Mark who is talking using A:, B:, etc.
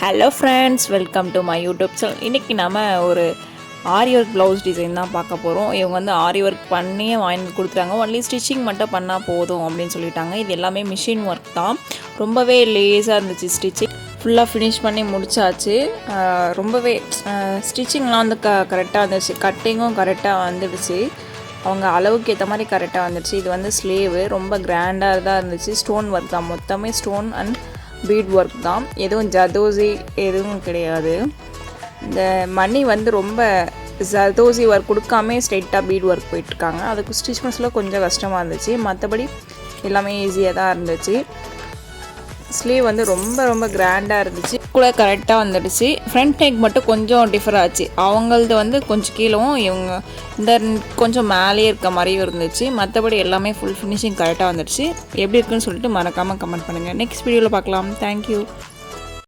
A: Hello friends, welcome to my YouTube channel. இன்றைக்கி நம்ம ஒரு ஆரி ஒர்க் ப்ளவுஸ் டிசைன் தான் பார்க்க போகிறோம். இவங்க வந்து ஆரி ஒர்க் பண்ணியே வாங்கி கொடுத்துட்டாங்க. ஒன்லி ஸ்டிச்சிங் மட்டும் பண்ணால் போதும் அப்படின்னு சொல்லிட்டாங்க. இது எல்லாமே மிஷின் ஒர்க் தான். ரொம்பவே லேஸாக இருந்துச்சு. ஸ்டிச்சிங் ஃபுல்லாக ஃபினிஷ் பண்ணி முடிச்சாச்சு. ரொம்பவே ஸ்டிச்சிங்லாம் வந்து கரெக்டாக வந்துடுச்சு. கட்டிங்கும் கரெக்டாக வந்துடுச்சு. அவங்க அளவுக்கு ஏற்ற மாதிரி கரெக்டாக வந்துடுச்சு. இது வந்து ஸ்லேவு ரொம்ப கிராண்டாக தான் இருந்துச்சு. ஸ்டோன் ஒர்க் தான், மொத்தமே ஸ்டோன் அண்ட் பீட் ஒர்க் தான். எதுவும் ஜதோசி எதுவும் கிடையாது. இந்த மணி வந்து ரொம்ப ஜதோசி ஒர்க் கொடுக்காம ஸ்ட்ரெயிட்டாக பீட் ஒர்க் போயிட்டுருக்காங்க. அதுக்கு ஸ்டிச்மெண்ட்ஸில் கொஞ்சம் கஷ்டமாக இருந்துச்சு. மற்றபடி எல்லாமே ஈஸியாக தான் இருந்துச்சு. ஸ்லீவ் வந்து ரொம்ப ரொம்ப கிராண்டாக இருந்துச்சு. கூட கரெக்டாக வந்துடுச்சு. ஃப்ரண்ட் நெக் மட்டும் கொஞ்சம் டிஃபர் ஆச்சு. அவங்களது வந்து கொஞ்சம் கீழவும் இவங்க இந்த கொஞ்சம் மேலேயே இருக்க மாதிரியும் இருந்துச்சு. மற்றபடி எல்லாமே ஃபுல் ஃபினிஷிங் கரெக்டாக வந்துடுச்சு. எப்படி இருக்குன்னு சொல்லிட்டு மறக்காமல் கமெண்ட் பண்ணுங்கள். நெக்ஸ்ட் வீடியோவில் பார்க்கலாம். தேங்க்யூ.